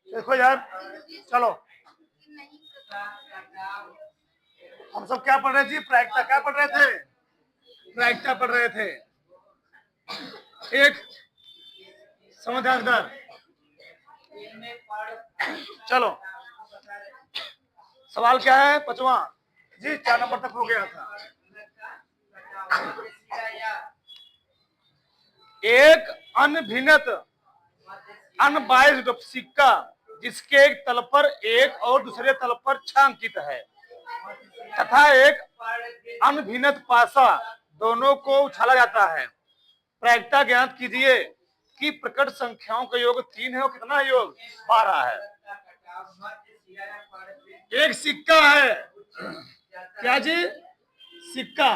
देखो यार, चलो हम सब क्या पढ़ रहे थे? प्रायिकता। क्या पढ़ रहे थे? प्रायिकता पढ़ रहे थे। एक समझदार। चलो सवाल क्या है? पांचवा जी, 4 नंबर तक हो गया था। एक अनभिन्नत अनबाइज्ड सिक्का जिसके एक तल पर एक और दूसरे तल पर 6 अंकित है तथा एक अनभिन्नत पासा, दोनों को उछाला जाता है। प्रायिकता ज्ञात कीजिए कि प्रकट संख्याओं का योग 3 है और कितना योग 12 है। एक सिक्का है। क्या जी? सिक्का।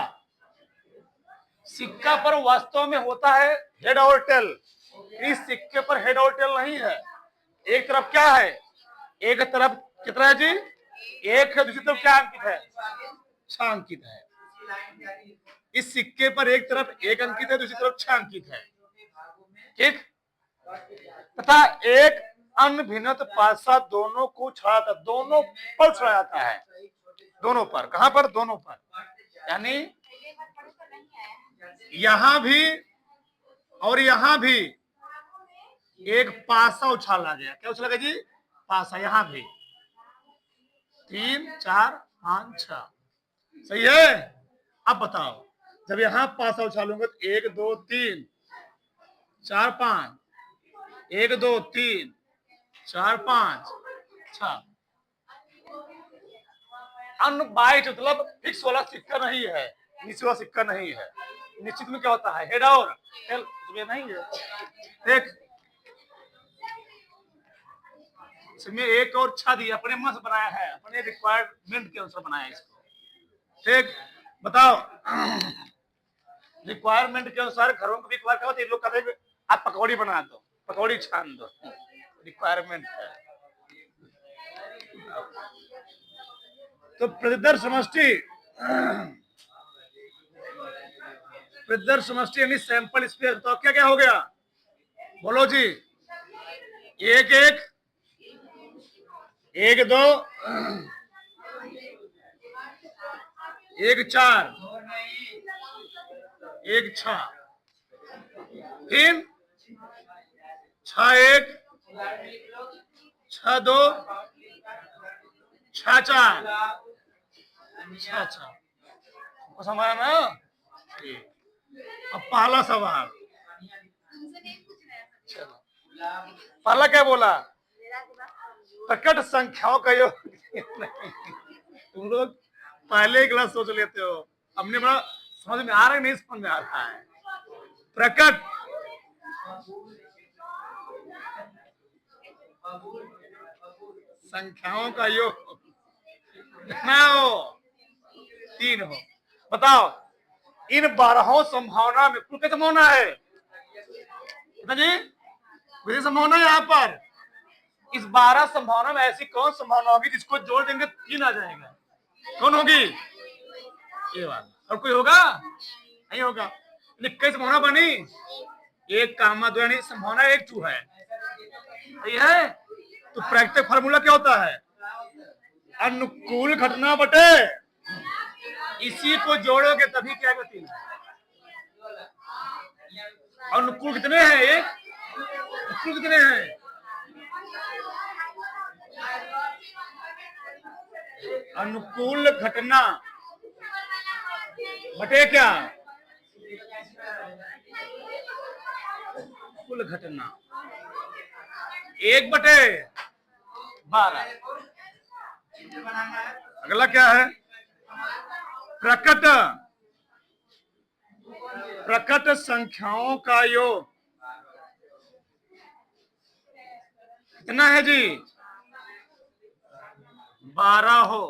सिक्का पर वास्तव में होता है हेड और टेल। इस सिक्के पर हेड और टेल नहीं है। एक तरफ क्या है? एक तरफ कितना है जी? एक है, दूसरी तरफ क्या अंकित है? 6 अंकित है। इस सिक्के पर एक तरफ 1 अंकित है, दूसरी तरफ 6 अंकित है। ठीक। तथा एक अनभिन्नत पासा दोनों को छड़ाता, दोनों पर छड़ाता है। दोनों पर। कहां पर? दोनों पर। यानी यहां भी और यहां भी एक पासा उछाला गया। क्या उछाला गया जी? पासा। यहां भी 3 4 5 6। सही है। अब बताओ, जब यहां पासा उछालूंगा तो 1 2 3 4 5, 1 2 3 4 5 6। अनबाइट मतलब फिक्स वाला सिक्का नहीं है, नीचे वाला सिक्का नहीं है। निश्चित में क्या होता है? हेड और टेल। तुम्हें नहीं है। देख, इसमें 1 और 6 दिया, अपने मन से बनाया है, अपने रिक्वायरमेंट के अनुसार बनाया है इसको। ठीक। बताओ, रिक्वायरमेंट के अनुसार घरों को रिक्वायर क्या होता है? लोग कहते हैं आप पकौड़ी बना दो, पकौड़ी छान दो। रिक्वायरमेंट है। तो प्रतिदर्श समष्टि, प्रतिदर्श समष्टि यानी सैंपल स्पेस। तो क्या क्या हो गया? बोलो जी। 1 1 1 2 1 4 1 6, फिर 6 1 6 2 6 4 6 6। समझ आया ना? अब पहला सवाल, चलो पहला क्या बोला? प्रकट संख्याओं का योग। तुम लोग पहले क्लास सोच लेते हो, हमने बड़ा समझ में आ रहा है, नहीं समझ में आ रहा है। प्रकट संख्याओं का योग कितना हो? 3 हो। बताओ, इन 12 संभावना में कुल कितनी संभावना है? कितना जी? मुझे संभावना यहाँ पर इस 12 संभावना में ऐसी कौन संभावना होगी जिसको जोड़ देंगे 3 आ जाएगा? कौन होगी? ये बात। और कोई होगा? नहीं होगा। कई संभावना बनी? 1 कामा 2 यानी संभावना 1 2 है। सही है। तो प्राकृतिक फार्मूला क्या होता है? अनुकूल घटना बटे इसी को जोड़ोगे तभी क्या गति। अनुकूल कितने हैं? 1। अनुकूल कितने हैं? अनुकूल घटना बटे क्या? कुल घटना 1 बटे 12। अगला क्या है? प्रकट संख्याओं का योग कितना है जी? 12 हो।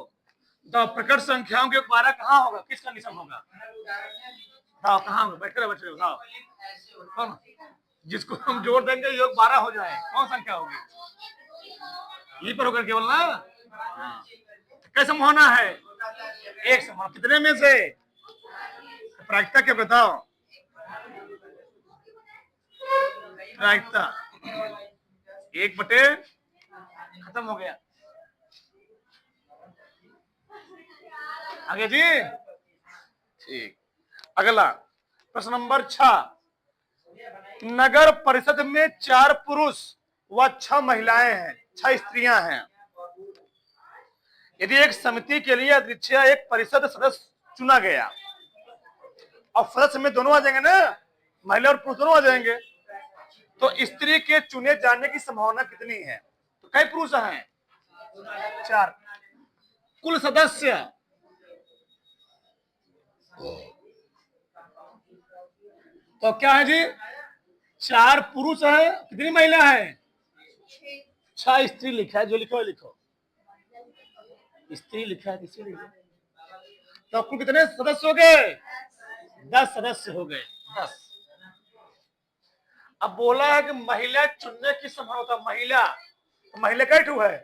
तो प्रकट संख्याओं के 12 कहाँ होगा? किस कंडीशन होगा? बताओ कहाँ होगा? बैठ कर बताओ। कौन? जिसको हम जोड़ देंगे योग 12 हो जाए, कौन संख्या होगी? यही पर होकर केवल ना। कैसे संभावना है? 1 संभावना। कितने में से? प्रायिकता क्या बताओ? प्रायिकता 1 बटे खत्म हो गया। आगे जी, ठीक। अगला प्रश्न नंबर 6, नगर परिषद में 4 पुरुष व 6 महिलाएं हैं, 6 स्त्रियां हैं। यदि एक समिति के लिए अध्यक्ष एक परिषद सदस्य चुना गया, और सदस्य में दोनों आ जाएंगे ना, महिला और पुरुष दोनों आ जाएंगे, तो स्त्री के चुने जाने की संभावना कितनी है? तो कई पुरुष हैं? 4। कुल सदस्य तो क्या है जी? 4 पुरुष है, कितनी महिला है? 6 स्त्री लिखा है, जो लिखो लिखो, स्त्री लिखा है, स्त्री लिखा। तो कुल कितने सदस्य हो गए? 10 सदस्य हो गए, 10। अब बोला है कि महिला चुनने की संभावना, महिला तो महिला कैट हुआ है,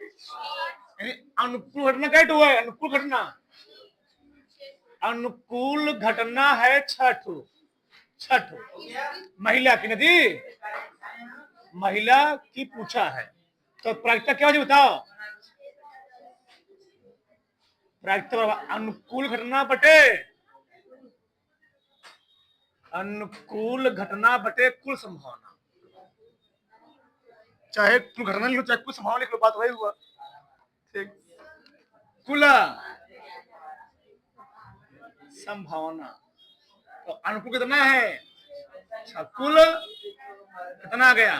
अनुकूल घटना कैट हुआ है, अनुकूल घटना, अनुकूल घटना है 6 महिला की नदी, महिला की पूछा है। तो प्रायिकता क्या होगी बताओ? प्रायिकता अनुकूल घटना बटे अनुकूल घटना बटे कुल संभावना, चाहे कुल घटना लिखो चाहे कुल संभावना लिखो, बात वही हुआ। ठीक, कुल संभावना तो अनुकूल कितना है? कुल कितना आ गया?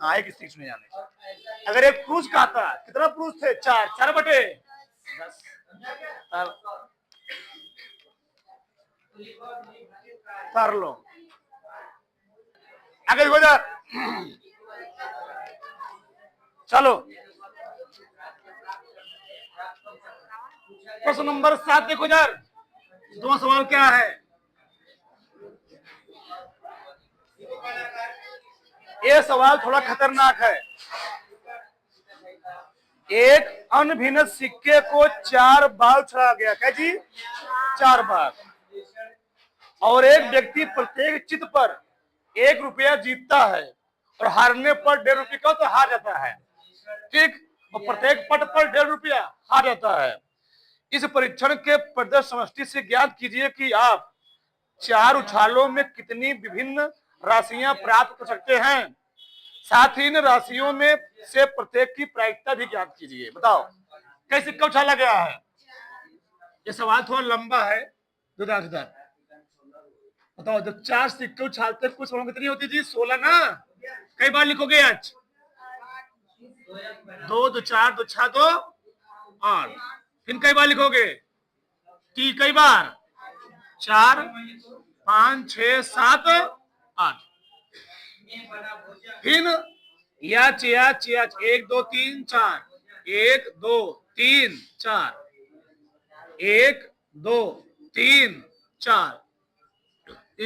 हाँ, एक स्त्री चुने जाने। अगर एक पुरुष का था, कितना पुरुष थे? 4 बटे 10। कर लो आगे हो जा। चलो प्रश्न नंबर 7 देखो यार, 2 सवाल क्या है? ये सवाल थोड़ा खतरनाक है। एक अनभिन्न सिक्के को 4 बार उछाला गया, क्या जी? 4 बार, और एक व्यक्ति प्रत्येक चित पर 1 रुपया जीतता है और हारने पर 1.5 रुपये का तो हार जाता है। ठीक, और प्रत्येक पट पर 1.5 रुपया हार जाता है। इस परीक्षण के प्रदर्शन समष्टि से ज्ञात कीजिए कि आप 4 उछालों में कितनी विभिन्न राशियां प्राप्त कर सकते हैं। साथ ही इन राशियों में से प्रत्येक की प्रायिकता भी ज्ञात कीजिए। बताओ कैसे सिक्का उछाला गया है? ये सवाल थोड़ा लंबा है। बताओ, जब 4 सिक्के उछालते कुछ संभावना कितनी होती जी? 16 ना। कई बार लिखोगे आज? 2 2 4 2 6 2 8। फिर कई बार लिखोगे? कई बार? 4 5 6 7 8। फिर याच 1 2 3 4 1 2 3 4 1 2 3 4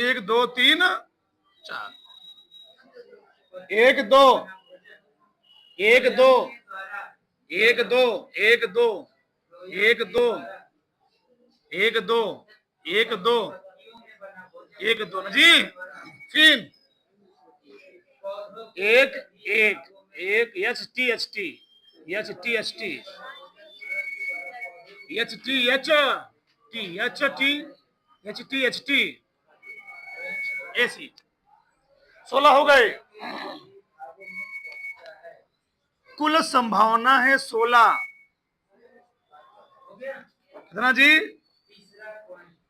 1 2 3 4 1 2 1 2 1 2 1 2 1 2 1 2 1 2 1 2 जी। फिर 1 1 1 H T H T H T H T H T H T H T H T H T AC 16 हो गए। कुल संभावना है 16। कितना जी?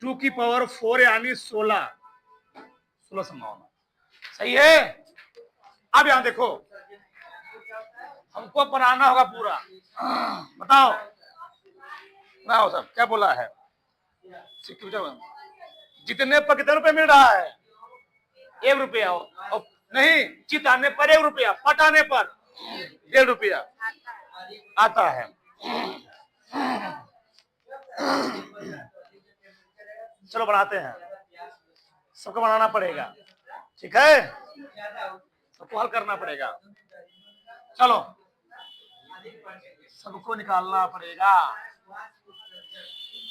2 की पावर 4 यानी 16 संभावना। सही है। अब यहां देखो, हमको बनाना होगा पूरा। बताओ सब क्या बोला है? जितने पर कितने रुपए मिल रहा है? 1 रुपया। नहीं, चिताने पर 1 रुपया, पटाने पर 1.5 रुपया आता है। चलो बनाते हैं, सबको बनाना पड़ेगा। ठीक है, सबको हल करना पड़ेगा। चलो सबको निकालना पड़ेगा।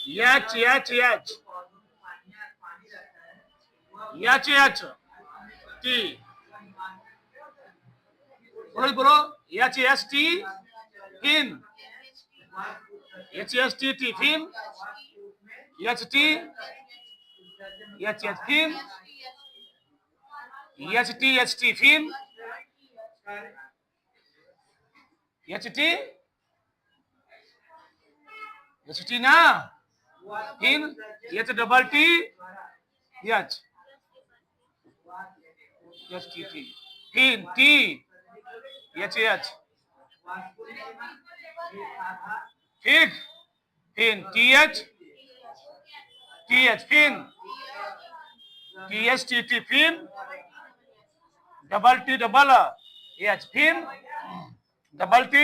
H H H H H T, बोलो HST फिन HST फिन HT फिन HT फिन HT ना फिन H double T H HTT फिन T HH ठीक फिन TH फिन THTT फिन डबल T डबल H फिन डबल T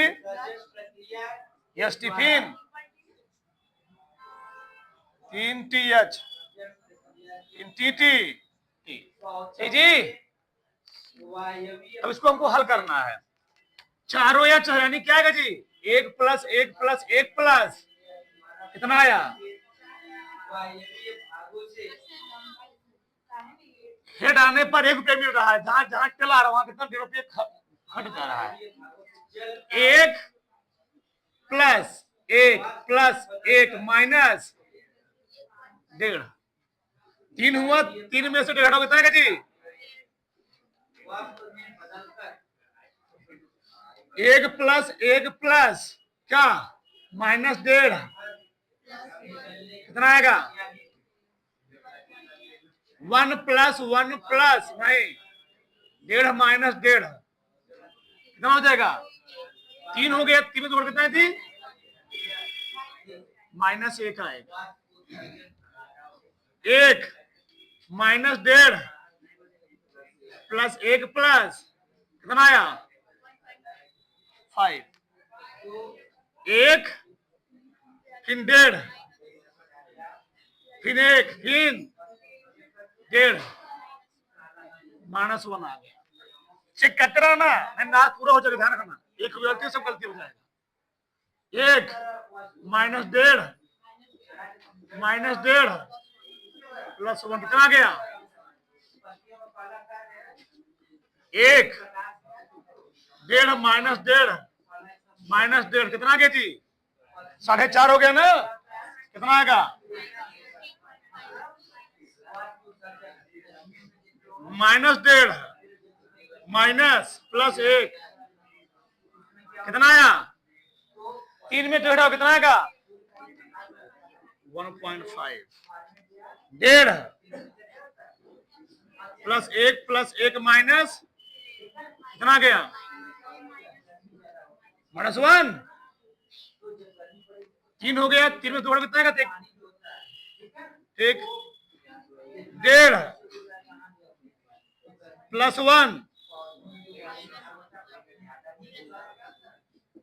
HT फिन 3TH 3TT जी। अब इसको हमको हल करना है। चारों या चार यानी क्या आएगा जी? 1 प्लस 1 प्लस 1 प्लस कितना आया? हेड आने पर 1 रुपया मिल रहा है, जहां जहां चला रहा वहां कितना 1.5 रुपये घट जा रहा है। 1 प्लस 1 माइनस 1.5 3 हुआ, 3 में से 1.5 कितना है जी? 1 प्लस क्या माइनस 1.5 कितना आएगा? 1 प्लस नहीं 1.5 माइनस 1.5 कितना हो जाएगा? 3 हो गया, 3 में जोड़ कितना थी? माइनस 1 आएगा। 1 माइनस 1.5 प्लस 1 प्लस कितना आया? 5 1 फिर 1.5 फिर 1 फिर 1.5 -1 आ गया। चेक करते रहो ना, मैथ पूरा हो जाएगा, ध्यान रखना। एक गलती सब गलती हो जाएगा। 1 माइनस 1.5 प्लस 1 कितना आ गया? 1 1.5 माइनस 1.5 कितना आ गया जी? 4.5 हो गया ना? कितना आएगा? माइनस 1.5 माइनस प्लस 1 कितना आया? 3 में 1.5 कितना आएगा? 1.5 1.5 प्लस 1 माइनस कितना गया? -1 3 हो गया, 3 में 2 कितना आएगा? 1 1.5 प्लस 1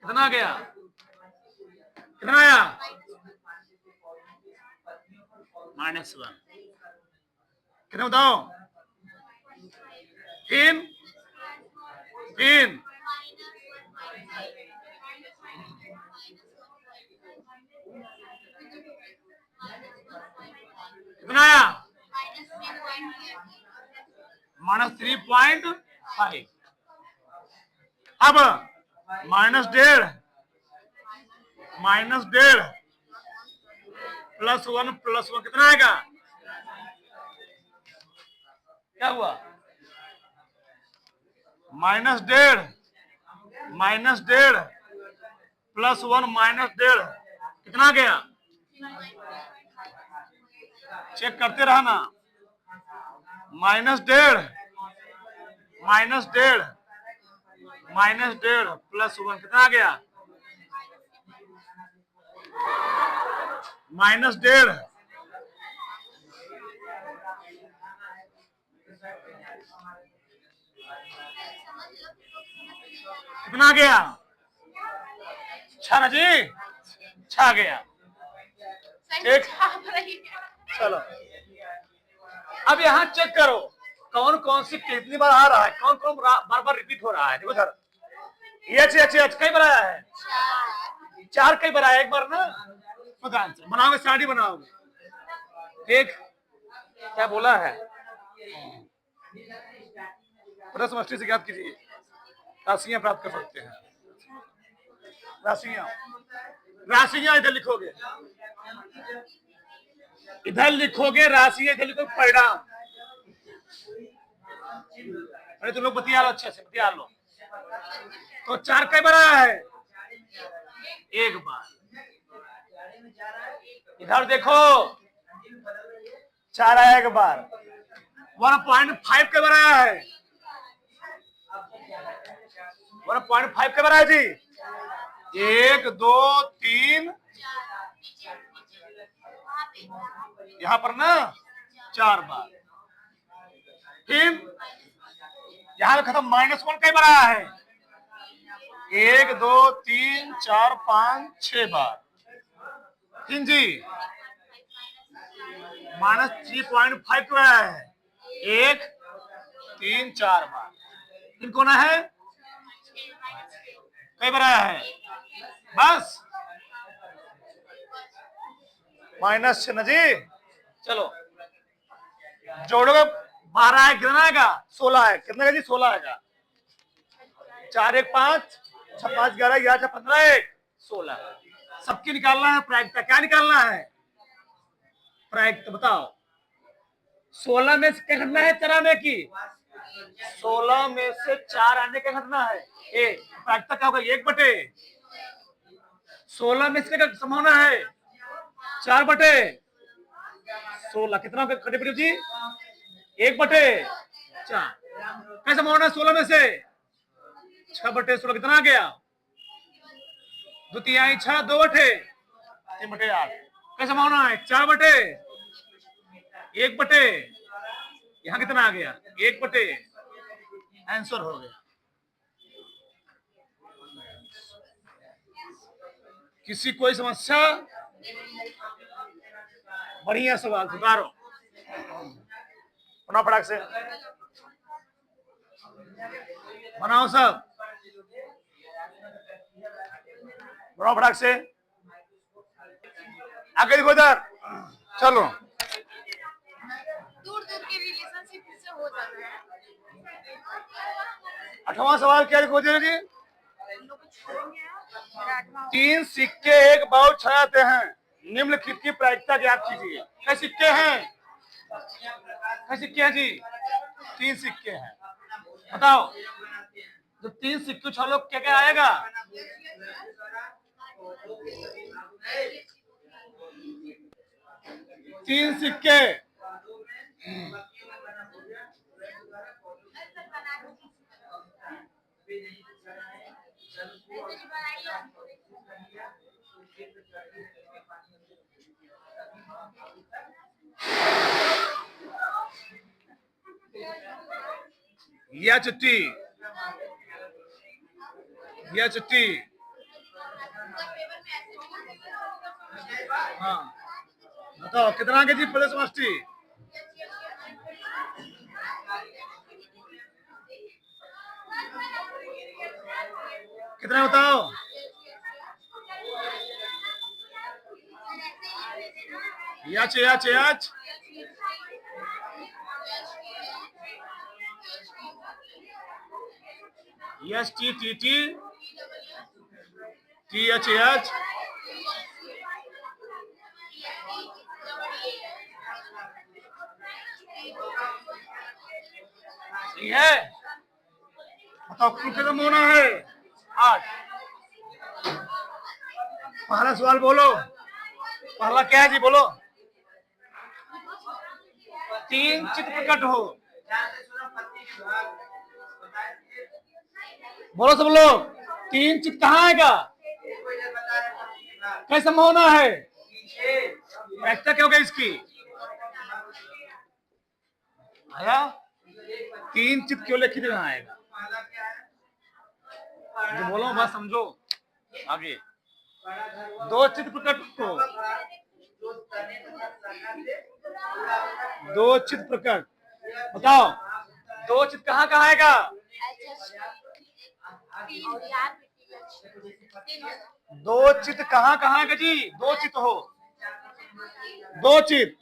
कितना गया? कितना आया? -1 कितना बताओ? 3 कितना आया? -3.5। अब -1.5 प्लस 1 कितना आएगा? क्या हुआ? -1.5 प्लस 1 -1.5 कितना गया? चेक करते रहना। -1.5 प्लस 1 कितना गया? -1.5 कितना गया? 6 जी, 6 गया। एक चलो अब यहाँ चेक करो कौन कौन सी कितनी बार आ रहा है, कौन कौन बार बार रिपीट हो रहा है। देखो सर, एच कई बार आया है? 4 कई बार आया? एक बार ना। बनाओगे स्टार्ट बनाओगे। ठीक, क्या बोला है? प्रथम समष्टि से ज्ञात कीजिए, राशियां प्राप्त कर सकते हैं। राशियां राशियां इधर लिखोगे, इधर लिखोगे राशियां, इधर लिखोगे परिणाम। अरे तुम लोग बतिया लो, अच्छे से बतिया लो। तो 4 कई बार आया है? 1 बार। इधर देखो 4 आया 1 बार। 1.5 कई बार आया है? 1.5 कई बार आया जी? 1 2 3, यहां पर ना 4 बार। फिर यहां खत्म। -1 कई बार आया है? 1 2 3 4 5 6 बार। तीन जी -3.5 क्यों आया है? 1 3 4 बार। फिर कौन है? कई बार आया है? बस -6 ना जी। चलो जोड़ोगे 12 है, कितना आएगा? 16 है। कितना जी? 16 आएगा। 4 1 5 6 5 11 11 6 15 1 16। सबकी निकालना है प्रायिकता। क्या निकालना है? प्रायिकता बताओ। 16 में से क्या घटना है? 4 आने की। 16 में से 4 आने का घटना है। प्रायिकता क्या होगा? 1/। 16 में से क्या संभावना है? 4/16। कितना खड़े जी? 1/4। क्या संभावना है 16 में से? 6/16। कितना आ गया? 2 तिहाई 6, 2/3/8। क्या संभावना है? 4/1/। यहां कितना आ गया? 1/। आंसर हो गया। किसी कोई समस्या? बढ़िया सवाल, सुधारो। पुनः फटाक से बनाओ सब, बनाओ फटाक से। आगे देखो इधर। चलो दूर दूर के रिलेशनशिप से हो जाता है। 8वां सवाल क्या लिखो जी? 3 सिक्के एक बाउल छाते हैं, निम्नलिखित की प्रायिकता ज्ञात कीजिए। क्या सिक्के हैं? क्या सिक्के हैं जी? 3 सिक्के हैं। बताओ जो 3 सिक्के छालो क्या क्या आएगा? 3 सिक्के। या चिट्ठी, या चिट्ठी। हाँ बताओ कितना आगे जी? पहले समष्टि कितना बताओ? याच याच याच yes T T T T H H सही है। बताओ कुल कितना होना है? 8। पहला सवाल बोलो। पहला क्या है जी? बोलो। 3 चित्त प्रकट हो। बोलो सब लोग। 3 चित्त कहाँ आएगा? क्या संभावना है? प्रायिकता क्या होगा इसकी? आया? 3 चित्त क्यों लिखित में आएगा? जो बोलो बस समझो। आगे 2 चित्त प्रकट हो। 2 चित्त प्रकट। बताओ 2 चित्त कहाँ कहाँ आएगा? 2 चित्त कहाँ कहाँ आएगा जी? 2 चित्त हो। 2 चित्त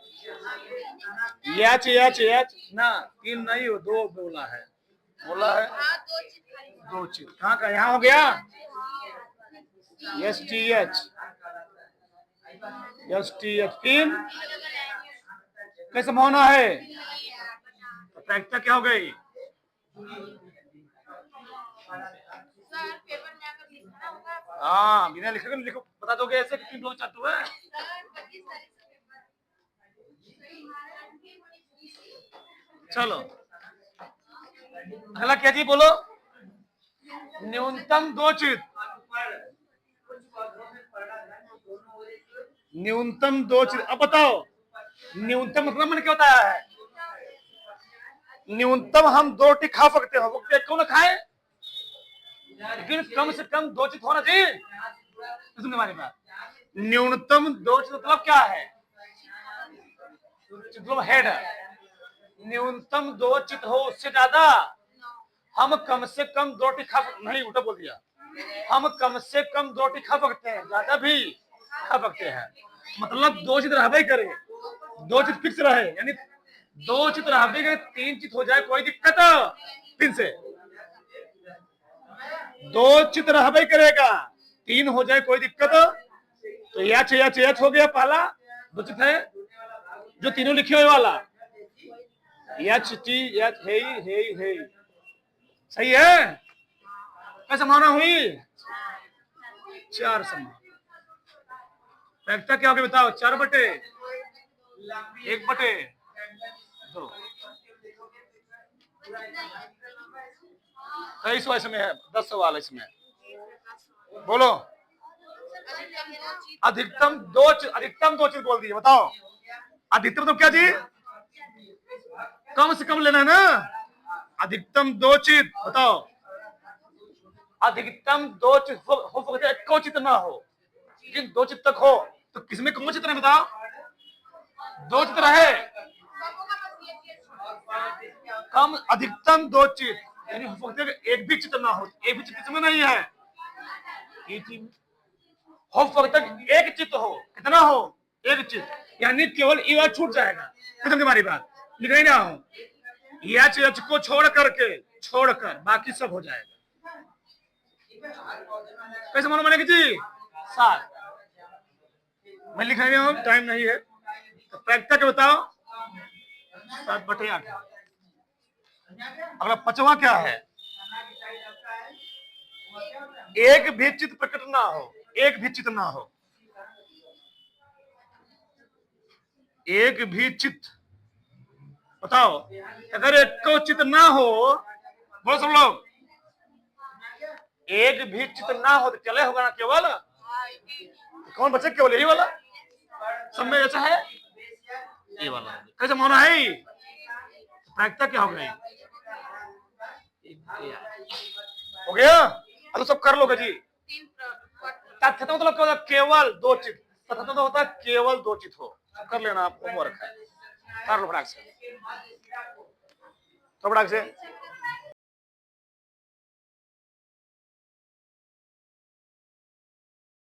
याच याच याच ना 3 नहीं हो, 2 बोला है। बोला है हाँ दो चित खाली दो चित। कहाँ का? यहाँ हो गया एस टी एच फिर कैसे होना है? तो प्रायिकता क्या हो गई? सर पेपर में आकर लिखना होगा हाँ, बिना लिखे लिखो, बता दोगे ऐसे कि 3 2 4 2 है। सर 25 तारीख से चलो अगला क्या जी बोलो? न्यूनतम दो चित। न्यूनतम दो चित। अब बताओ न्यूनतम मतलब मैंने क्या बताया है? न्यूनतम हम 2 रोटी खा सकते हो, वो क्यों ना खाए, लेकिन कम से कम 2 चित होना चाहिए। सुनिए हमारी बात, न्यूनतम 2 चित मतलब क्या है? मतलब हेड है, न्यूनतम 2 चित हो, उससे ज्यादा हम कम से कम 2 रोटी खा, नहीं उल्टा बोल दिया, हम कम से कम 2 रोटी खा सकते हैं, ज्यादा भी खा सकते हैं। मतलब 2 चित रहबे करे, 2 चित फिक्स रहे, यानी 2 चित रहबे करे, 3 चित हो जाए कोई दिक्कत फिर से 2 चित रहबे करेगा, 3 हो जाए कोई दिक्कत। तो एच हो गया पहला 2 चित है जो तीनों लिखे हुए वाला एच टी एच है सही है। कैसे माना हुई? 4 समान। प्रायिकता क्या होगी बताओ? 4 बटे 1 बटे 2। कई सौ इसमें है, 10 सवाल इसमें। बोलो अधिकतम दो चीज बोल दिए, बताओ अधिकतम तो क्या जी? कम से कम लेना है ना। अधिकतम 2 चित बताओ, अधिकतम 2 चित हो सकता है, एक चित ना हो, लेकिन 2 चित तक हो, तो किसमें कौन चित है बताओ? 2 चित रहे कम, अधिकतम 2 चित, यानी हो सकता है एक भी चित ना हो, एक भी चित इसमें नहीं है, हो सकता है एक चित हो, कितना हो? एक चित, यानी केवल ई छूट जाएगा। समझ हमारी बात, लिख रही ना हो, एच को छोड़कर बाकी सब हो जाएगा। कैसे मालूम बनेगी जी? 7। मैं लिख रही हूँ, टाइम नहीं है, तो प्रायिकता के बताओ 7 बटे 8। अगला 5वां क्या है? एक भी चित प्रकट ना हो, एक भी चित ना हो, एक भी चित बताओ। अगर एक को चित ना हो, बोलो सब लोग, एक भी चित ना हो तो चले होगा ना केवल, कौन बचे? केवल यही वाला, सब में ऐसा है ये वाला। कैसे माना है? प्रायिकता क्या हो गई? हो गया? अब तो सब कर लोगे जी। तथ्य तो मतलब केवल 2 चित, तथ्य तो होता है केवल 2 चित हो। कर लेना, आप होमवर्क है, कर लो फटाक से, तो फटाक से।